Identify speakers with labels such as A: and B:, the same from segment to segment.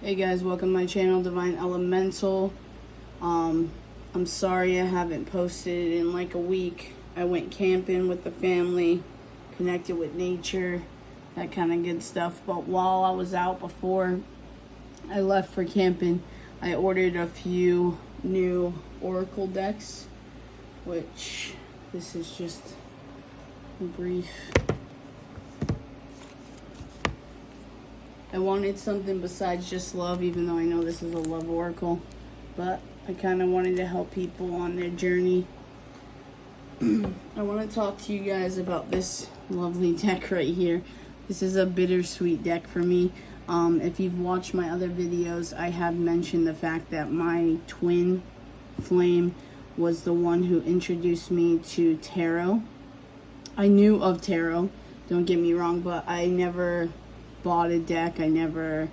A: Hey guys, welcome to my channel, Divine Elemental. I'm sorry I haven't posted in like a week. I went camping with the family, connected with nature, that kind of good stuff. But while I was out before I left for camping, I ordered a few new Oracle decks, which this is just a brief. I wanted something besides just love, even though I know this is a love oracle, but I kind of wanted to help people on their journey. I want to talk to you guys about this lovely deck right here. This is a bittersweet deck for me. If you've watched my other videos, I have mentioned the fact that my twin flame was the one who introduced me to tarot. I knew of tarot, don't get me wrong, but I never bought a deck. I never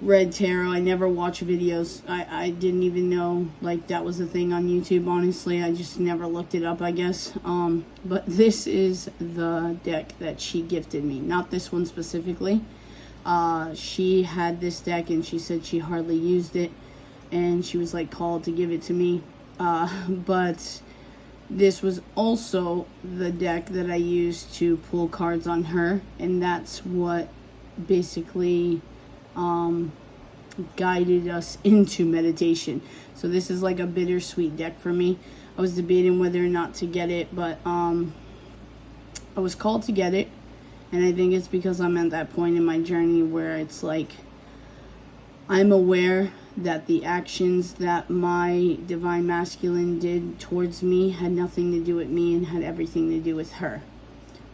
A: read tarot. I never watched videos. I didn't even know like that was a thing on YouTube, honestly. I just never looked it up, I guess. But this is the deck that she gifted me, not this one specifically. She had this deck and she said she hardly used it, and she was like called to give it to me. But this was also the deck that I used to pull cards on her, and that's what basically guided us into meditation. So this is like a bittersweet deck for me. I was debating whether or not to get it, but I was called to get it, and I think it's because I'm at that point in my journey where it's like I'm aware that the actions that my divine masculine did towards me had nothing to do with me and had everything to do with her.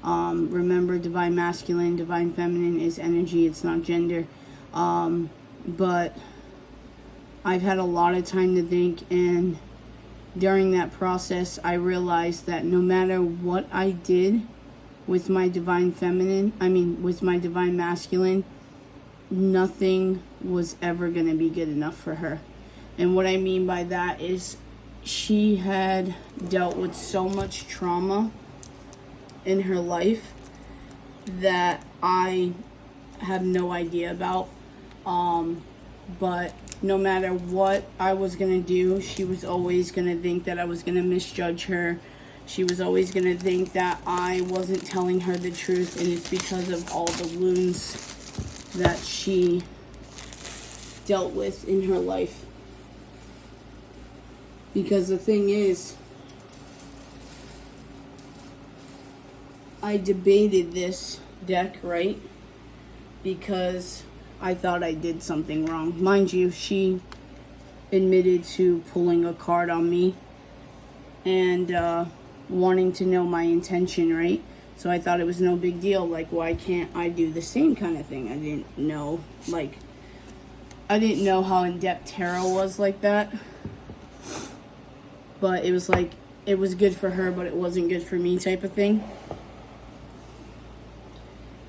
A: Remember, divine masculine, divine feminine is energy, it's not gender. But I've had a lot of time to think, and during that process I realized that no matter what I did with my divine feminine, with my divine masculine, nothing was ever going to be good enough for her. And what I mean by that is she had dealt with so much trauma in her life that I have no idea about. But no matter what I was going to do, she was always going to think that I was going to misjudge her. She was always going to think that I wasn't telling her the truth, and it's because of all the wounds that she dealt with in her life. Because the thing is, I debated this deck, right? Because I thought I did something wrong. Mind you, she admitted to pulling a card on me and wanting to know my intention, right? So I thought it was no big deal. Like, why can't I do the same kind of thing? I didn't know. Like, I didn't know how in-depth tarot was like that. But it was like, it was good for her, but it wasn't good for me type of thing.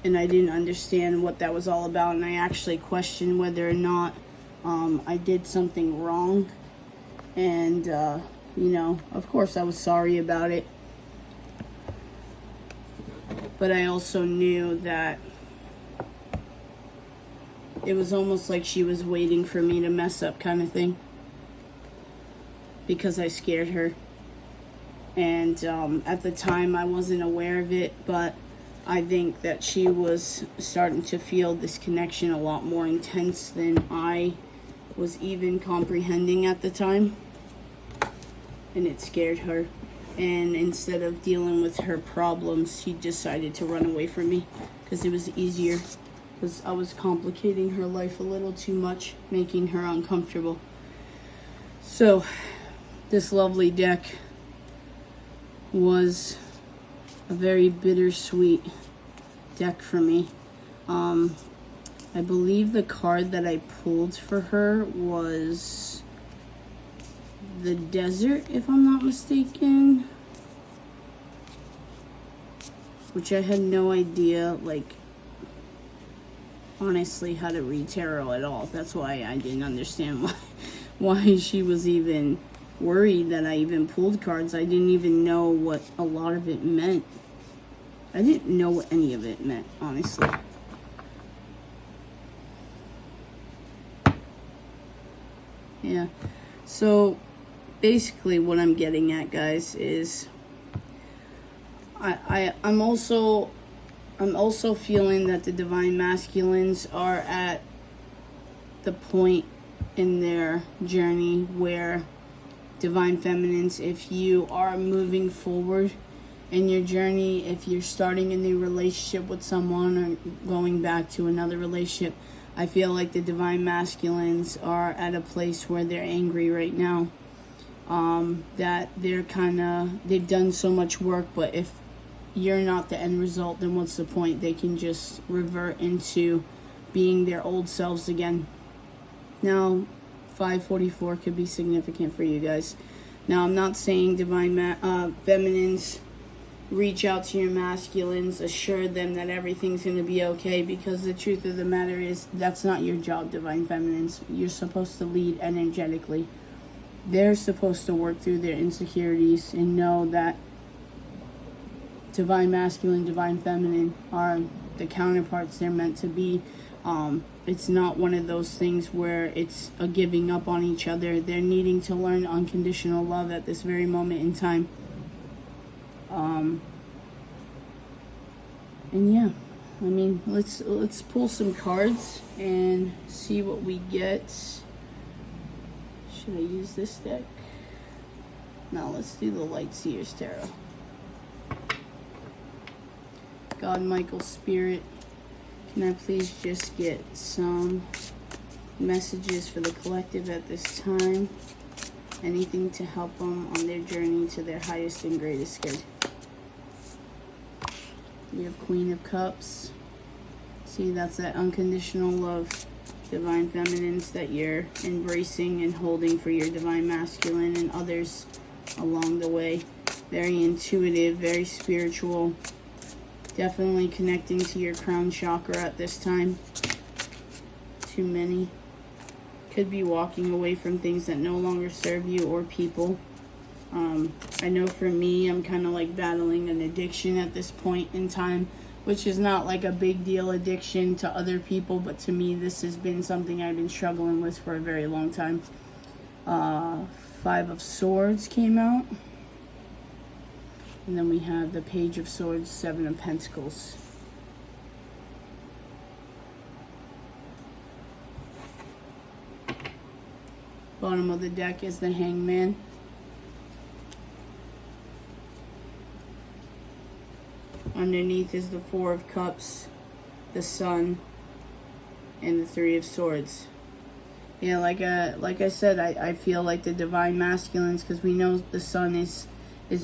A: And I didn't understand what that was all about. And I actually questioned whether or not I did something wrong. And, of course I was sorry about it. But I also knew that it was almost like she was waiting for me to mess up kind of thing. Because I scared her. And at the time I wasn't aware of it, but I think that she was starting to feel this connection a lot more intense than I was even comprehending at the time. And it scared her. And instead of dealing with her problems, she decided to run away from me because it was easier. Because I was complicating her life a little too much, making her uncomfortable. So, this lovely deck was a very bittersweet deck for me. I believe the card that I pulled for her was the Desert, if I'm not mistaken, which I had no idea, like, honestly, how to read tarot at all. That's why I didn't understand why she was even worried that I even pulled cards. I didn't even know what a lot of it meant. I didn't know what any of it meant, honestly. Yeah. So basically what I'm getting at, guys, is I'm also feeling that the divine masculines are at the point in their journey where divine feminines, if you are moving forward in your journey, if you're starting a new relationship with someone or going back to another relationship, I feel like the divine masculines are at a place where they're angry right now. That they've done so much work, but if you're not the end result, then what's the point? They can just revert into being their old selves again. Now, 544 could be significant for you guys. Now, I'm not saying divine feminines reach out to your masculines, assure them that everything's going to be okay, because the truth of the matter is that's not your job, divine feminines. You're supposed to lead energetically. They're supposed to work through their insecurities and know that divine masculine, divine feminine are the counterparts they're meant to be. It's not one of those things where it's a giving up on each other. They're needing to learn unconditional love at this very moment in time. And yeah, I mean, let's pull some cards and see what we get. Should I use this deck? No, let's do the Light Seers Tarot. God, Michael, Spirit, can I please just get some messages for the collective at this time? Anything to help them on their journey to their highest and greatest good. We have Queen of Cups. See, that's that unconditional love, divine feminines, that you're embracing and holding for your divine masculine and others along the way. Very intuitive, very spiritual. Definitely connecting to your crown chakra at this time. Too many. Could be walking away from things that no longer serve you or people. I know for me, I'm kind of like battling an addiction at this point in time, which is not like a big deal addiction to other people, but to me, this has been something I've been struggling with for a very long time. 5 of Swords came out. And then we have the Page of Swords, 7 of Pentacles. Bottom of the deck is the Hangman. Underneath is the 4 of Cups, the Sun, and the 3 of Swords. Yeah, like I said, I feel like the divine masculines, because we know the Sun is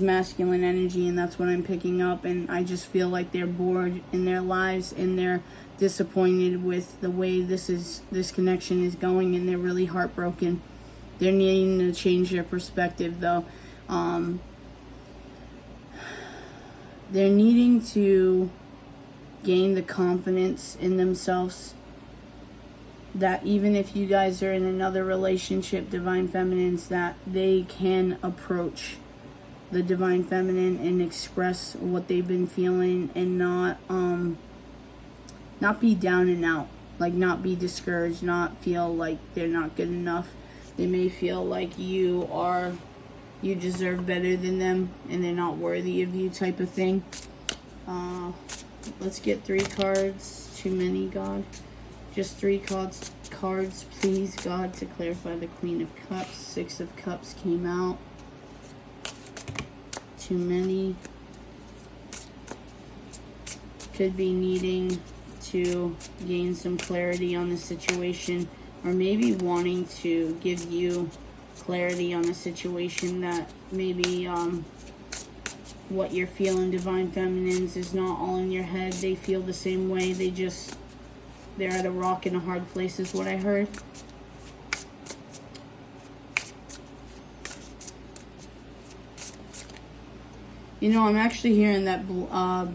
A: masculine energy, and that's what I'm picking up, and I just feel like they're bored in their lives, and they're disappointed with the way this connection is going, and they're really heartbroken. They're needing to change their perspective, though. They're needing to gain the confidence in themselves that even if you guys are in another relationship, divine feminines, that they can approach the divine feminine and express what they've been feeling, and not be down and out, like not be discouraged, not feel like they're not good enough. They may feel like you deserve better than them and they're not worthy of you, type of thing. Let's get 3 cards. Too many, God. Just 3 cards, please, God, to clarify the Queen of Cups. 6 of Cups came out. Too many. Could be needing to gain some clarity on the situation, or maybe wanting to give you clarity on a situation that maybe what you're feeling, divine feminines, is not all in your head. They feel the same way. They're at a rock and a hard place, is what I heard. You know, I'm actually hearing that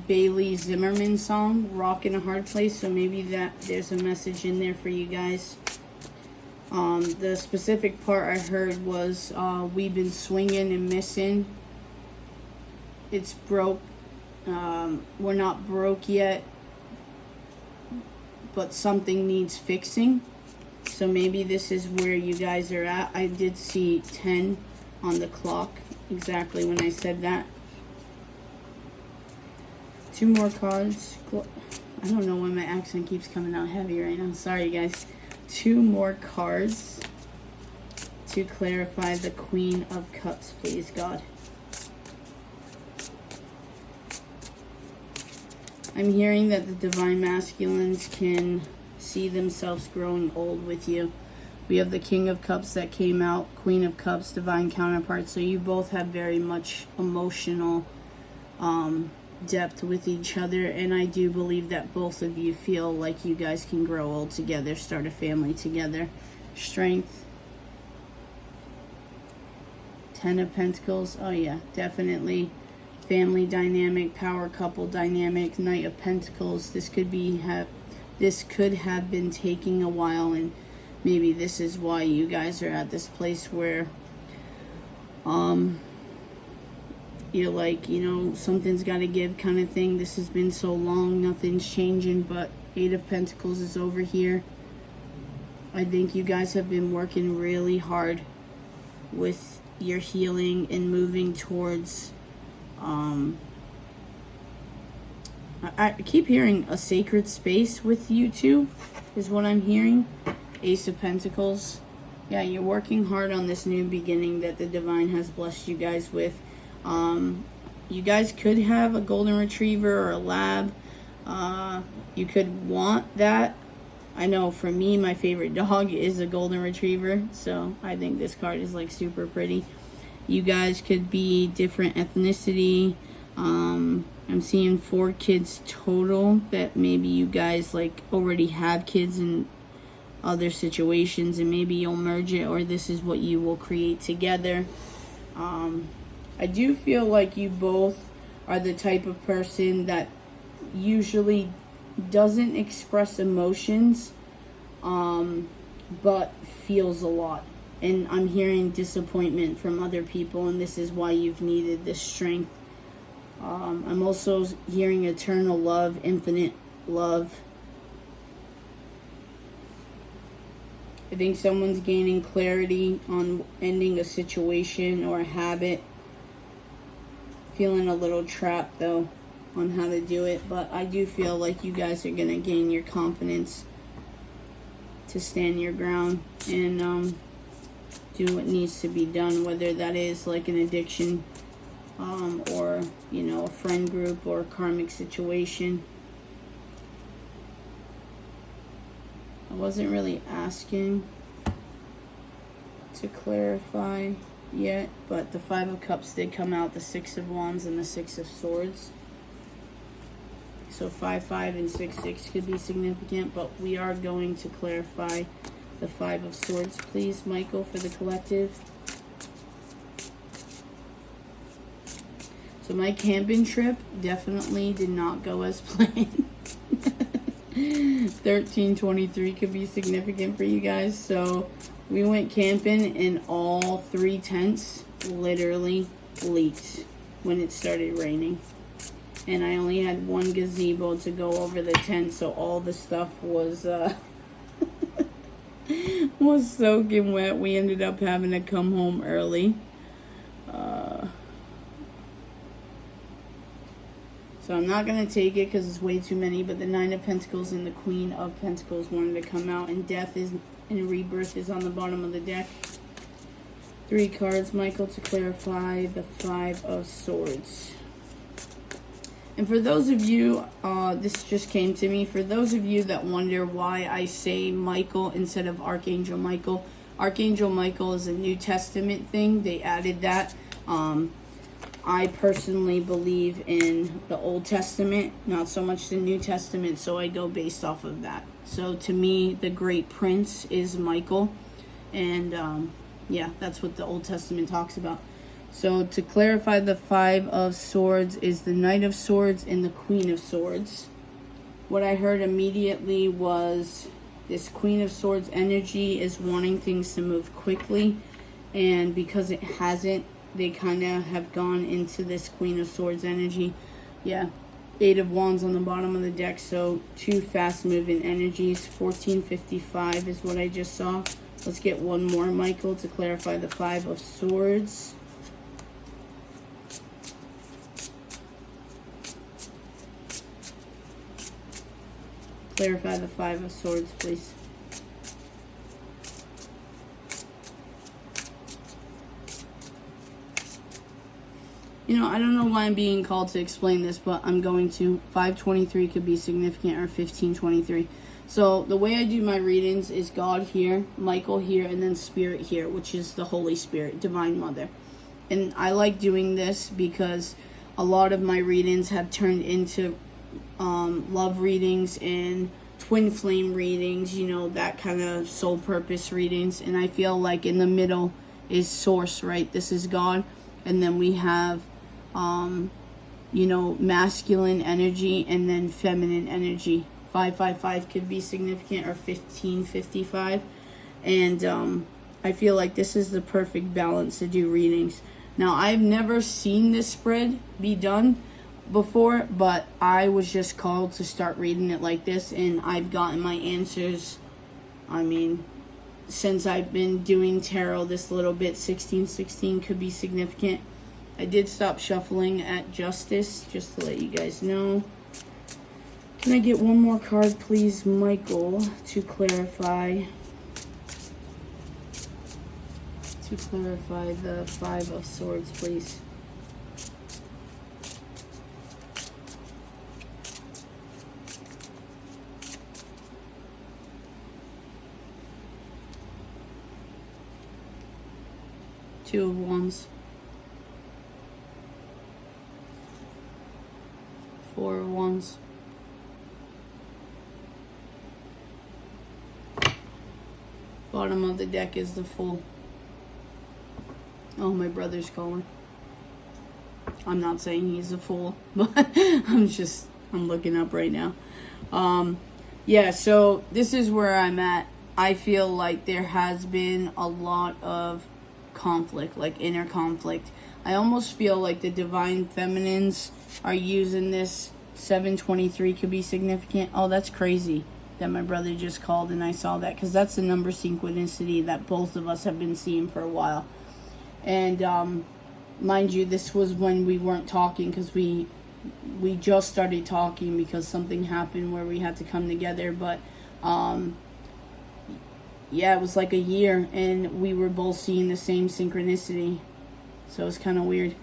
A: Bailey Zimmerman song, Rock in a Hard Place, so maybe there's a message in there for you guys. The specific part I heard was, we've been swinging and missing. It's broke. We're not broke yet, but something needs fixing. So maybe this is where you guys are at. I did see 10 on the clock exactly when I said that. 2 more cards. I don't know why my accent keeps coming out heavy right now. Sorry, guys. 2 more cards to clarify the Queen of Cups, please, God. I'm hearing that the Divine Masculines can see themselves growing old with you. We have the King of Cups that came out, Queen of Cups, Divine Counterpart. So you both have very much emotional depth with each other. And I do believe that both of you feel like you guys can grow old together, start a family together. Strength. 10 of Pentacles. Oh yeah, definitely. Family dynamic, power couple dynamic, Knight of Pentacles. This could have been taking a while, and maybe this is why you guys are at this place where you're like, you know, something's got to give kind of thing. This has been so long, nothing's changing. But 8 of Pentacles is over here. I think you guys have been working really hard with your healing and moving towards I keep hearing a sacred space with you two, is what I'm hearing. Ace of Pentacles. Yeah, you're working hard on this new beginning that the Divine has blessed you guys with. You guys could have a golden retriever or a lab. You could want that. I know for me, my favorite dog is a golden retriever, so I think this card is like super pretty. You guys could be different ethnicity. I'm seeing 4 kids total, that maybe you guys like already have kids in other situations and maybe you'll merge it, or this is what you will create together. I do feel like you both are the type of person that usually doesn't express emotions, but feels a lot. And I'm hearing disappointment from other people, and this is why you've needed this strength. I'm also hearing eternal love, infinite love. I think someone's gaining clarity on ending a situation or a habit. Feeling a little trapped, though, on how to do it. But I do feel like you guys are going to gain your confidence to stand your ground and do what needs to be done, whether that is like an addiction or, you know, a friend group or a karmic situation. I wasn't really asking to clarify yet, but the 5 of Cups did come out, the 6 of Wands and the 6 of Swords. So 5-5 and 6-6 could be significant, but we are going to clarify the 5 of Swords, please, Michael, for the collective. So my camping trip definitely did not go as planned. 13/23 could be significant for you guys. So we went camping and all 3 tents literally leaked when it started raining. And I only had 1 gazebo to go over the tent, so all the stuff was was soaking wet. We ended up having to come home early. So I'm not going to take it because it's way too many, but the 9 of Pentacles and the Queen of Pentacles wanted to come out, and Death is and Rebirth is on the bottom of the deck. 3 cards, Michael, to clarify the 5 of Swords. And for those of you, this just came to me, for those of you that wonder why I say Michael instead of Archangel Michael is a New Testament thing. They added that. I personally believe in the Old Testament, not so much the New Testament, so I go based off of that. So to me, the great prince is Michael, and yeah, that's what the Old Testament talks about. So to clarify, the 5 of Swords is the Knight of Swords and the Queen of Swords. What I heard immediately was this Queen of Swords energy is wanting things to move quickly, and because it hasn't, they kind of have gone into this Queen of Swords energy. Yeah, Eight of Wands on the bottom of the deck, so two fast-moving energies. 1455 is what I just saw. Let's get one more, Michael, to clarify the Five of Swords. Clarify the Five of Swords, please. You know, I don't know why I'm being called to explain this, but I'm going to. 523 could be significant, or 1523. So the way I do my readings is God here, Michael here, and then Spirit here, which is the Holy Spirit, Divine Mother. And I like doing this because a lot of my readings have turned into love readings and twin flame readings, you know, that kind of soul purpose readings. And I feel like in the middle is Source, right? This is God. And then we have you know, masculine energy and then feminine energy. 555 could be significant, or 1555. And I feel like this is the perfect balance to do readings. Now, I've never seen this spread be done before, but I was just called to start reading it like this, and I've gotten my answers, I mean, since I've been doing tarot this little bit. 1616 could be significant. I did stop shuffling at Justice, just to let you guys know. Can I get one more card, please, Michael, to clarify? To clarify the Five of Swords, please. Two of Wands. Four of Wands. Bottom of the deck is the Fool. Oh, my brother's calling. I'm not saying he's a fool, but I'm looking up right now. Yeah, so this is where I'm at. I feel like there has been a lot of conflict, like inner conflict. I almost feel like the Divine Feminines are using this. 723 could be significant. Oh, that's crazy that my brother just called and I saw that, because that's the number synchronicity that both of us have been seeing for a while. And mind you, this was when we weren't talking, because we just started talking because something happened where we had to come together. But yeah, it was like a year and we were both seeing the same synchronicity. So it's kind of weird.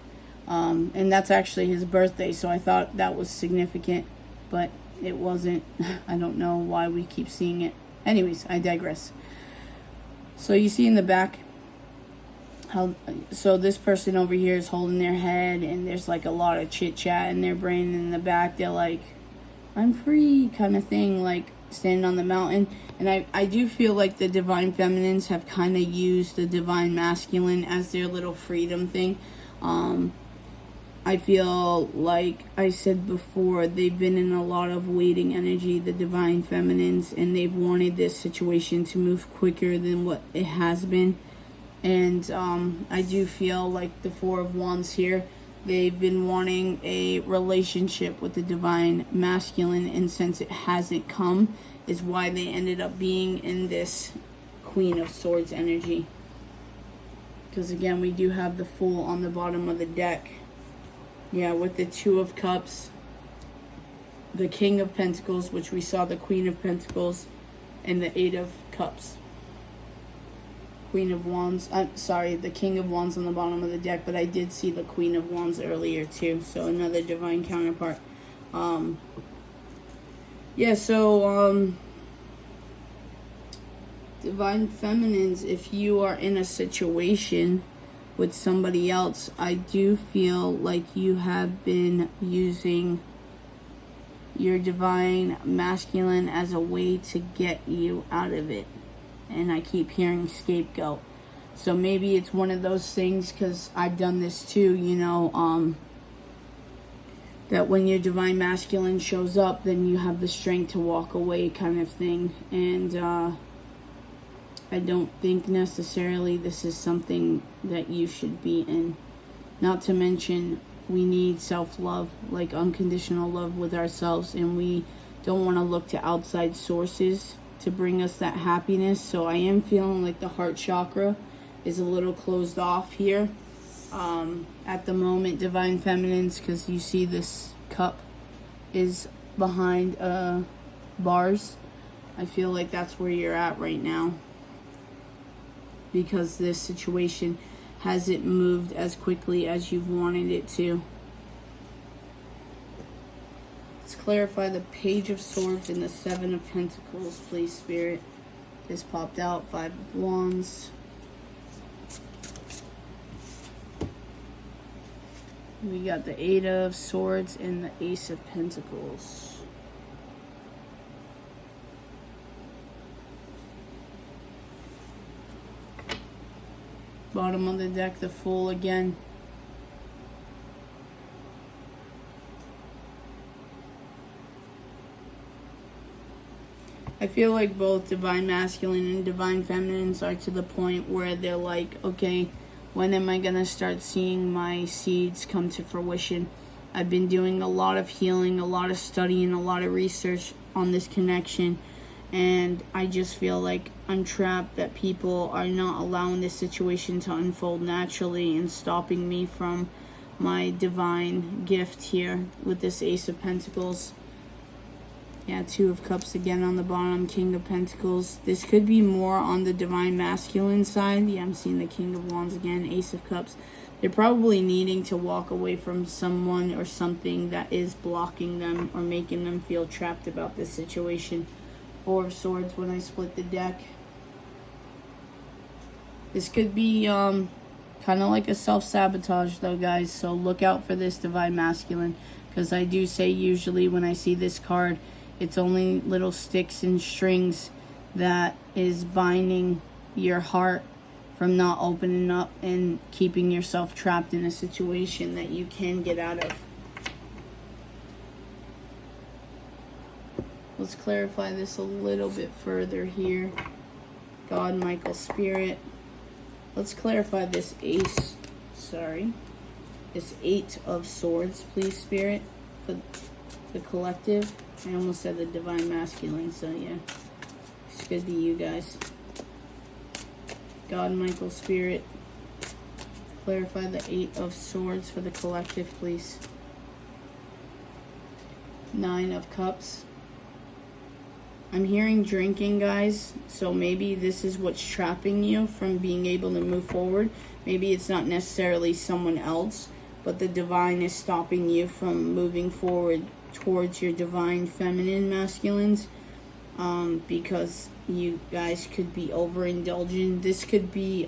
A: And that's actually his birthday, so I thought that was significant, but it wasn't. I don't know why we keep seeing it. Anyways, I digress. So you see in the back, so this person over here is holding their head, and there's like a lot of chit chat in their brain. And in the back, they're like, I'm free kind of thing, like standing on the mountain. And I do feel like the Divine Feminines have kind of used the Divine Masculine as their little freedom thing. I feel like I said before, they've been in a lot of waiting energy, the Divine Feminines, and they've wanted this situation to move quicker than what it has been. And I do feel like the Four of Wands here, they've been wanting a relationship with the Divine Masculine, and since it hasn't come, is why they ended up being in this Queen of Swords energy. Because again, we do have the Fool on the bottom of the deck. Yeah, with the Two of Cups, the King of Pentacles, which we saw the Queen of Pentacles, and the Eight of Cups. Queen of Wands, I'm sorry, the King of Wands on the bottom of the deck, but I did see the Queen of Wands earlier too, so another divine counterpart. Yeah, so Divine Feminines, if you are in a situation with somebody else, I do feel like you have been using your Divine Masculine as a way to get you out of it. And I keep hearing scapegoat. So maybe it's one of those things, because I've done this too, you know, that when your Divine Masculine shows up, then you have the strength to walk away kind of thing. And I don't think necessarily this is something that you should be in. Not to mention, we need self-love, like unconditional love with ourselves, and we don't want to look to outside sources to bring us that happiness. So I am feeling like the heart chakra is a little closed off here at the moment, Divine Feminines, because you see this cup is behind bars. I feel like that's where you're at right now, because this situation hasn't moved as quickly as you've wanted it to. Let's clarify the Page of Swords and the Seven of Pentacles, please, Spirit. This popped out. Five of Wands. We got the Eight of Swords and the Ace of Pentacles. Bottom of the deck, the Fool again. I feel like both Divine Masculine and Divine Feminines are to the point where they're like, okay, when am I going to start seeing my seeds come to fruition? I've been doing a lot of healing, a lot of studying, a lot of research on this connection. And I just feel like I'm trapped, that people are not allowing this situation to unfold naturally and stopping me from my divine gift here with this Ace of Pentacles. Yeah, Two of Cups again on the bottom, King of Pentacles. This could be more on the Divine Masculine side. Yeah, I'm seeing the King of Wands again, Ace of Cups. They're probably needing to walk away from someone or something that is blocking them or making them feel trapped about this situation. Four of Swords when I split the deck. This could be kind of like a self-sabotage though, guys. So look out for this Divine Masculine, because I do say usually when I see this card, it's only little sticks and strings that is binding your heart from not opening up and keeping yourself trapped in a situation that you can get out of. Let's clarify this a little bit further here. God, Michael, Spirit. Let's clarify this this Eight of Swords, please, Spirit, for the collective. I almost said the Divine Masculine, so yeah. This could be you guys. God, Michael, Spirit. Clarify the Eight of Swords for the collective, please. Nine of Cups. I'm hearing drinking, guys, so maybe this is what's trapping you from being able to move forward. Maybe it's not necessarily someone else, but the divine is stopping you from moving forward towards your Divine Feminine Masculines, because you guys could be overindulgent. This could be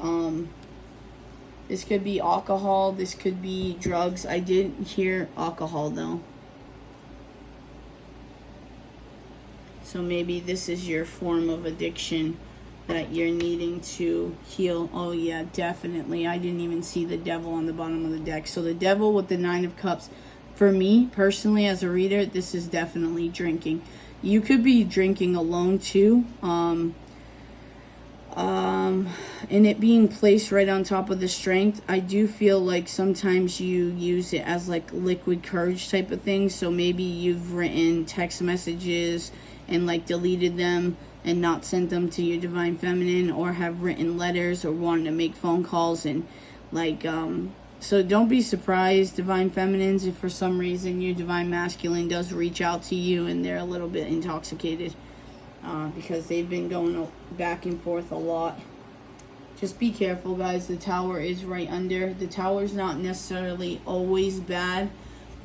A: alcohol, this could be drugs. I didn't hear alcohol though. So maybe this is your form of addiction that you're needing to heal. Oh yeah, definitely. I didn't even see the Devil on the bottom of the deck. So the Devil with the Nine of Cups. For me, personally, as a reader, this is definitely drinking. You could be drinking alone too. And it being placed right on top of the Strength, I do feel like sometimes you use it as like liquid courage type of thing. So maybe you've written text messages and like deleted them and not sent them to your Divine Feminine, or have written letters or wanted to make phone calls and like so don't be surprised, Divine Feminines, if for some reason your Divine Masculine does reach out to you and they're a little bit intoxicated, because they've been going back and forth a lot. Just be careful, guys. The Tower is right under. The Tower's not necessarily always bad,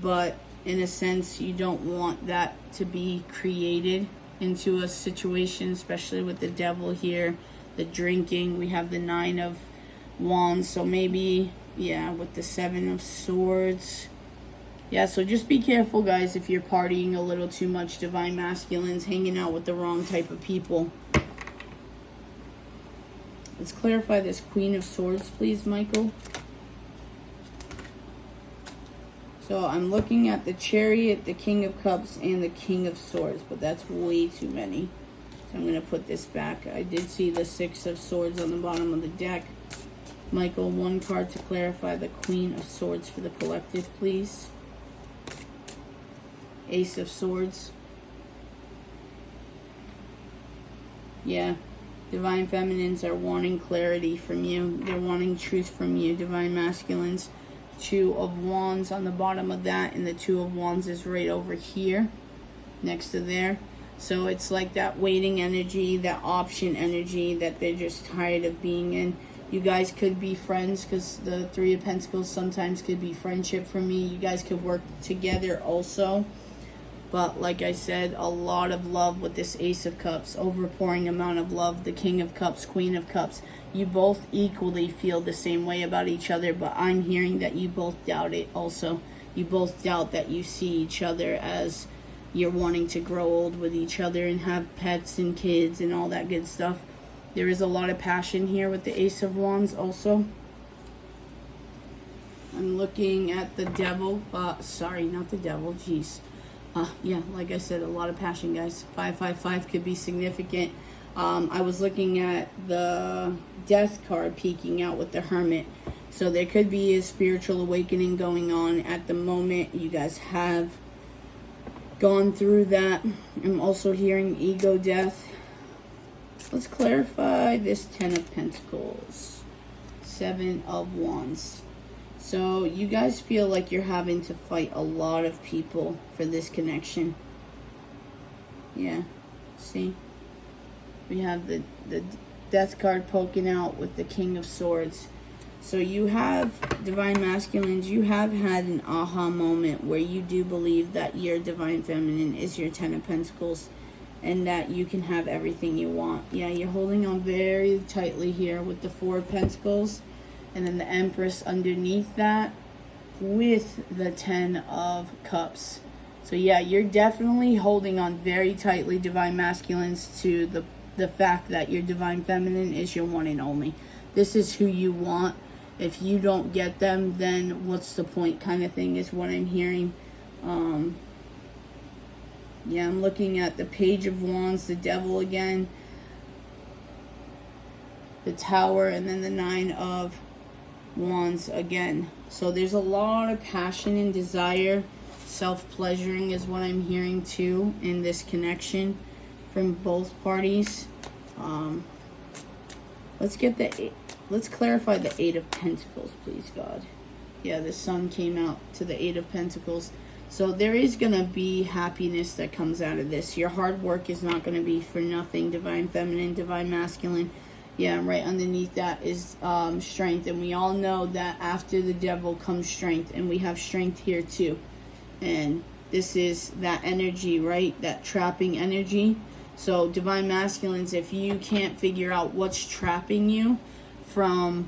A: but in a sense, you don't want that to be created into a situation, especially with the Devil here, the drinking. We have the Nine of Wands, so maybe, yeah, with the Seven of Swords. Yeah, so just be careful, guys, if you're partying a little too much, Divine Masculines, hanging out with the wrong type of people. Let's clarify this Queen of Swords, please, Michael. So I'm looking at the Chariot, the King of Cups, and the King of Swords, but that's way too many. So I'm going to put this back. I did see the Six of Swords on the bottom of the deck. Michael, one card to clarify the Queen of Swords for the collective, please. Ace of Swords. Yeah. Divine Feminines are wanting clarity from you. They're wanting truth from you. Divine Masculines. Two of Wands on the bottom of that. And the Two of Wands is right over here. Next to there. So it's like that waiting energy. That option energy that they're just tired of being in. You guys could be friends, because the Three of Pentacles sometimes could be friendship for me. You guys could work together also. But like I said, a lot of love with this Ace of Cups. Overpouring amount of love. The King of Cups, Queen of Cups. You both equally feel the same way about each other. But I'm hearing that you both doubt it also. You both doubt that you see each other as you're wanting to grow old with each other and have pets and kids and all that good stuff. There is a lot of passion here with the Ace of Wands also. I'm looking at the Devil. Sorry, not the Devil. Jeez. Yeah, like I said, a lot of passion, guys. 555 could be significant. I was looking at the Death card peeking out with the Hermit. So there could be a spiritual awakening going on at the moment. You guys have gone through that. I'm also hearing ego death. Let's clarify this Ten of Pentacles. Seven of Wands. So you guys feel like you're having to fight a lot of people for this connection. Yeah. See? We have the Death card poking out with the King of Swords. So you have, Divine Masculines, you have had an aha moment where you do believe that your Divine Feminine is your Ten of Pentacles. And that you can have everything you want. Yeah, you're holding on very tightly here with the Four of Pentacles. And then the Empress underneath that with the Ten of Cups. So yeah, you're definitely holding on very tightly, Divine Masculines, to the fact that your Divine Feminine is your one and only. This is who you want. If you don't get them, then what's the point kind of thing is what I'm hearing. Yeah, I'm looking at the Page of Wands, the Devil again, the Tower, and then the Nine of Wands again. So there's a lot of passion and desire. Self-pleasuring is what I'm hearing too in this connection from both parties. Let's clarify the Eight of Pentacles, please, God. Yeah, the Sun came out to the Eight of Pentacles. So there is going to be happiness that comes out of this. Your hard work is not going to be for nothing. Divine Feminine, Divine Masculine. Yeah, right underneath that is strength. And we all know that after the Devil comes strength. And we have strength here too. And this is that energy, right? That trapping energy. So Divine Masculines, if you can't figure out what's trapping you from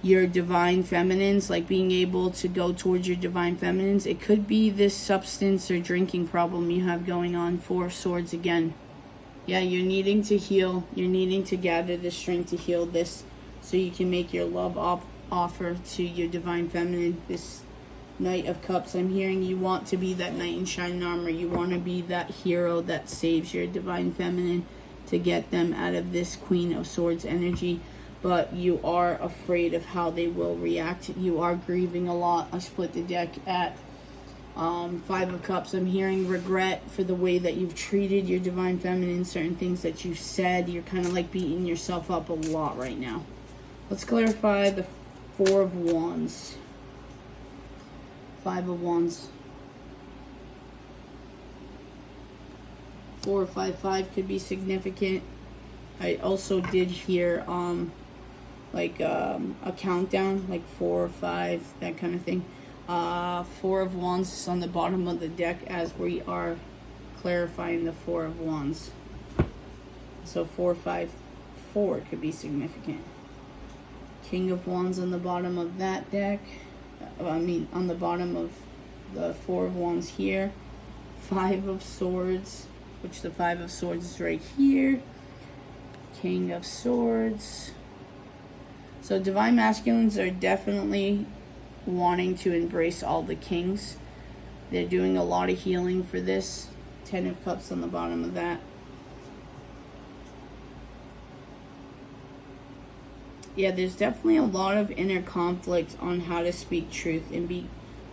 A: your Divine Feminines, like being able to go towards your Divine Feminines, it could be this substance or drinking problem you have going on. Four of Swords again. Yeah, you're needing to heal. You're needing to gather the strength to heal this so you can make your love offer to your Divine Feminine. This Knight of Cups, I'm hearing you want to be that knight in shining armor. You want to be that hero that saves your Divine Feminine to get them out of this Queen of Swords energy. But you are afraid of how they will react. You are grieving a lot. I split the deck at Five of Cups. I'm hearing regret for the way that you've treated your Divine Feminine, certain things that you said. You're kind of like beating yourself up a lot right now. Let's clarify the Four of Wands. Five of Wands. 455 could be significant. I also did hear a countdown, like 4 or 5, that kind of thing. Four of Wands is on the bottom of the deck as we are clarifying the Four of Wands. So 454 could be significant. King of Wands on the bottom of that deck. On the bottom of the Four of Wands here. Five of Swords, which the Five of Swords is right here. King of Swords. So Divine Masculines are definitely wanting to embrace all the kings. They're doing a lot of healing for this. Ten of Cups on the bottom of that. yeah, there's definitely a lot of inner conflict on how to speak truth and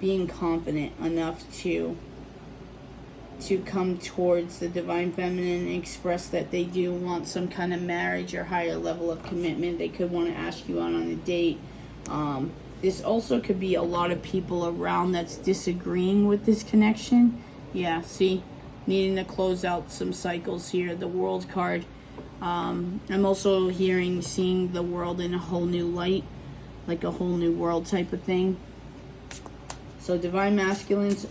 A: being confident enough to come towards the divine feminine and express that they do want some kind of marriage or higher level of commitment. They could want to ask you out on a date. This also could be a lot of people around that's disagreeing with this connection. Yeah, see, needing to close out some cycles here. The World card. I'm also seeing the world in a whole new light, like a whole new world type of thing. So divine masculines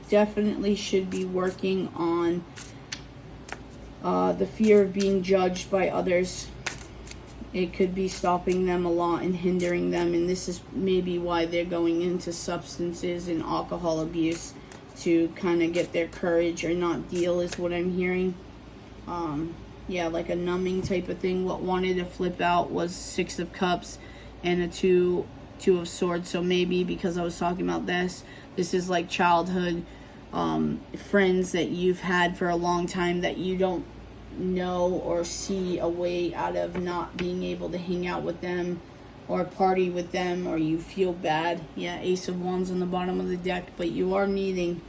A: definitely should be working on the fear of being judged by others. It could be stopping them a lot and hindering them, and this is maybe why they're going into substances and alcohol abuse to kind of get their courage or not deal, is what I'm hearing. Yeah, like a numbing type of thing. What wanted to flip out was 6 of Cups and a two of Swords. So maybe because I was talking about this is like childhood friends that you've had for a long time that you don't know or see a way out of not being able to hang out with them or party with them, or you feel bad. Yeah, Ace of Wands on the bottom of the deck, but you are needing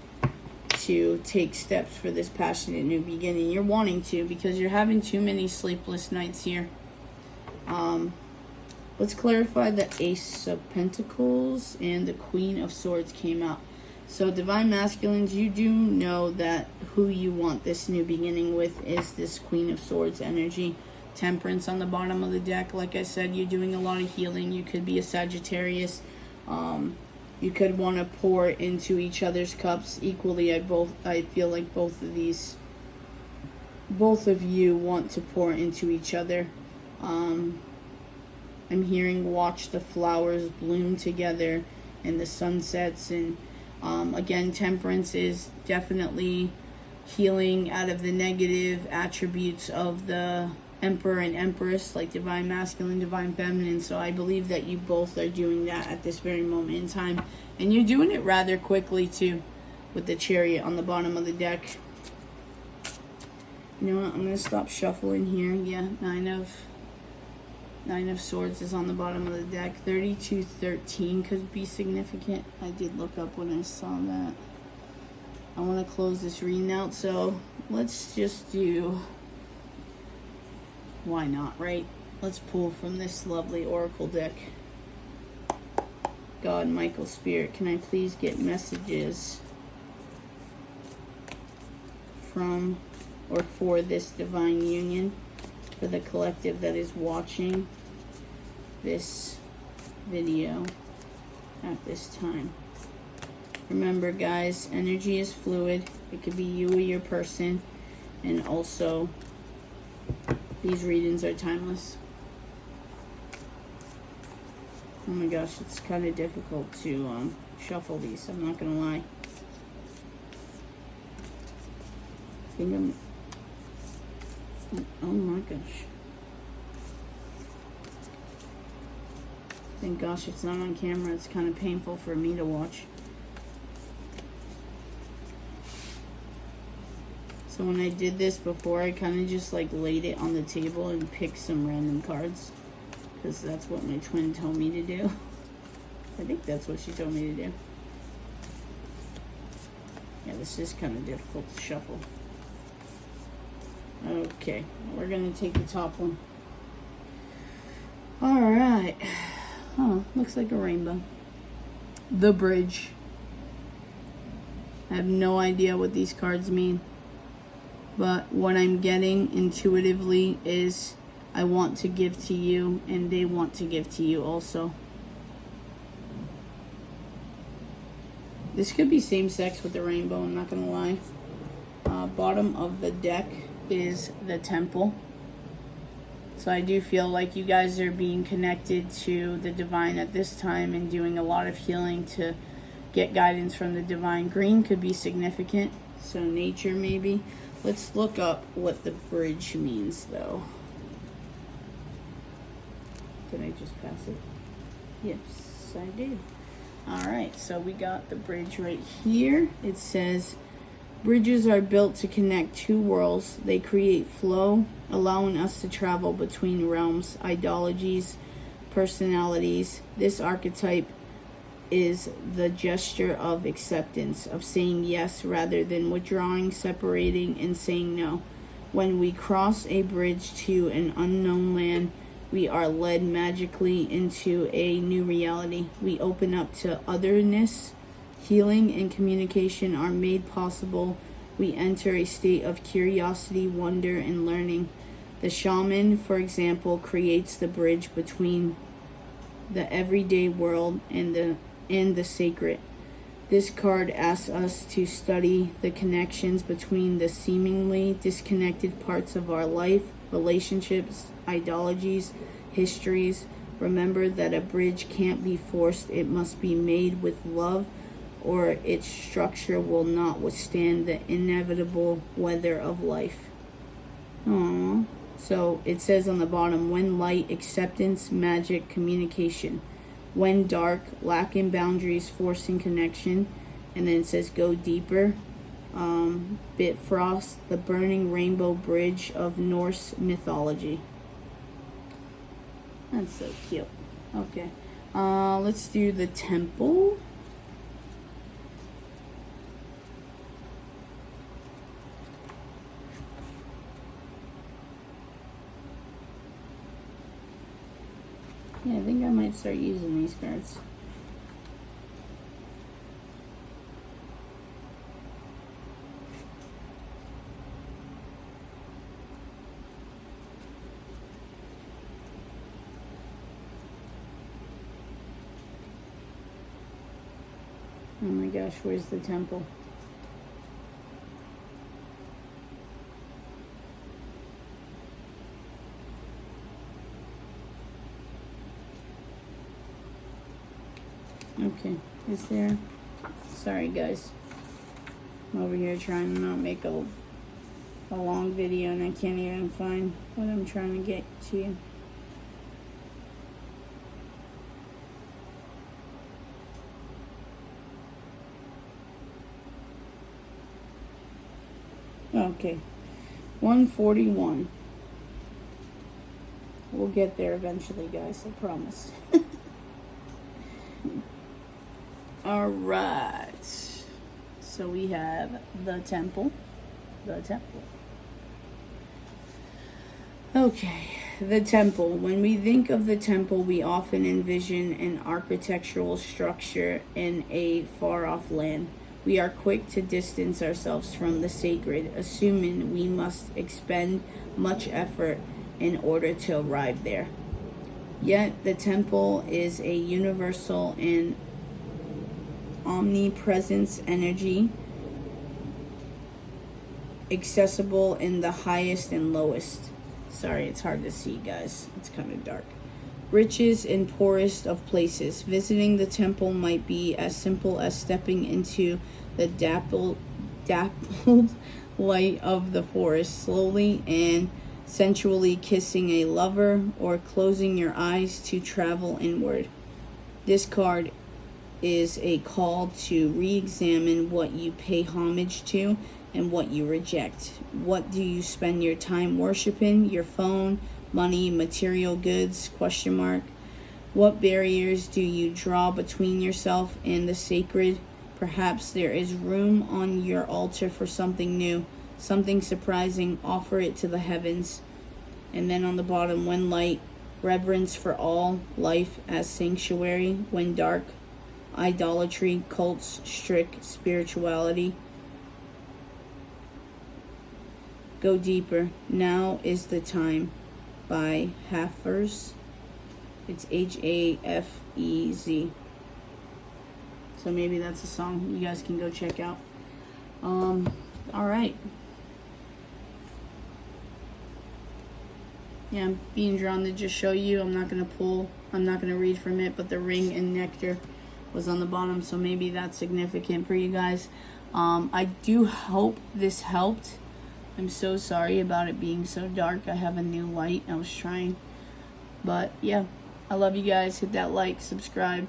A: to take steps for this passionate new beginning. You're wanting to, because you're having too many sleepless nights here. Let's clarify the Ace of Pentacles and the Queen of Swords came out. So divine masculines, you do know that who you want this new beginning with is this Queen of Swords energy. Temperance on the bottom of the deck. Like I said, you're doing a lot of healing. You could be a Sagittarius. You could want to pour into each other's cups equally. I feel like both of you want to pour into each other. I'm hearing watch the flowers bloom together and the sunsets, and again, temperance is definitely healing out of the negative attributes of the Emperor and Empress, like divine masculine, divine feminine. So I believe that you both are doing that at this very moment in time, and you're doing it rather quickly too, with the Chariot on the bottom of the deck. You know what, I'm gonna stop shuffling here. Yeah, Nine of Swords is on the bottom of the deck. 3213 could be significant. I did look up when I saw that. I want to close this reading out, so let's just do, why not, right? Let's pull from this lovely oracle deck. God, Michael, Spirit, can I please get messages from or for this divine union, for the collective that is watching this video at this time? Remember, guys, energy is fluid. It could be you or your person, and also these readings are timeless. Oh my gosh, it's kind of difficult to shuffle these, I'm not gonna lie. I think oh my gosh. Thank gosh it's not on camera. It's kind of painful for me to watch. So when I did this before, I kind of just like laid it on the table and picked some random cards, because that's what my twin told me to do. I think that's what she told me to do. Yeah, this is kind of difficult to shuffle. Okay, we're gonna take the top one. Alright. Oh, looks like a rainbow. The Bridge. I have no idea what these cards mean, but what I'm getting intuitively is I want to give to you, and they want to give to you also. This could be same sex with the rainbow, I'm not gonna lie. Bottom of the deck is the Temple. So I do feel like you guys are being connected to the divine at this time and doing a lot of healing to get guidance from the divine. Green could be significant, so nature maybe. Let's look up what the Bridge means though. Did I just pass it? Yes, I did. Alright, so we got the Bridge right here. It says, Bridges are built to connect two worlds. They create flow, allowing us to travel between realms, ideologies, personalities. This archetype is the gesture of acceptance, of saying yes rather than withdrawing, separating, and saying no. When we cross a bridge to an unknown land, we are led magically into a new reality. We open up to otherness. Healing and communication are made possible. We enter a state of curiosity, wonder, and learning. The shaman, for example, creates the bridge between the everyday world and the sacred. This card asks us to study the connections between the seemingly disconnected parts of our life, relationships, ideologies, histories. Remember that a bridge can't be forced, it must be made with love, or its structure will not withstand the inevitable weather of life. Aww. So it says on the bottom, when light, acceptance, magic, communication. When dark, lacking boundaries, forcing connection. And then it says go deeper. Bifrost, the burning rainbow bridge of Norse mythology. That's so cute. Okay. Let's do the temple. Yeah, I think I might start using these cards. Oh my gosh, where's the temple? Okay, is there? Sorry guys. I'm over here trying to not make a long video and I can't even find what I'm trying to get to you. Okay, 141. We'll get there eventually, guys, I promise. All right. So we have the temple. The temple. Okay, the temple. When we think of the temple, we often envision an architectural structure in a far-off land. We are quick to distance ourselves from the sacred, assuming we must expend much effort in order to arrive there. Yet the temple is a universal and omnipresence energy, accessible in the highest and lowest. Sorry, it's hard to see, guys. It's kind of dark. Richest and poorest of places. Visiting the temple might be as simple as stepping into the dappled light of the forest, slowly and sensually kissing a lover, or closing your eyes to travel inward. This card is a call to re-examine what you pay homage to and what you reject. What do you spend your time worshiping? Your phone, money, material goods? ? What barriers do you draw between yourself and the sacred? Perhaps there is room on your altar for something new, something surprising. Offer it to the heavens. And then on the bottom, when light, reverence for all life as sanctuary. When dark, idolatry, cults, strict spirituality. Go deeper. Now is the time. By Hafez. It's Hafez. So maybe that's a song you guys can go check out. All right. Yeah, I'm being drawn to just show you. I'm not going to read from it, but the ring and nectar was on the bottom, so maybe that's significant for you guys. I do hope this helped. I'm so sorry about it being so dark. I have a new light. I was trying. But yeah, I love you guys. Hit that like, subscribe.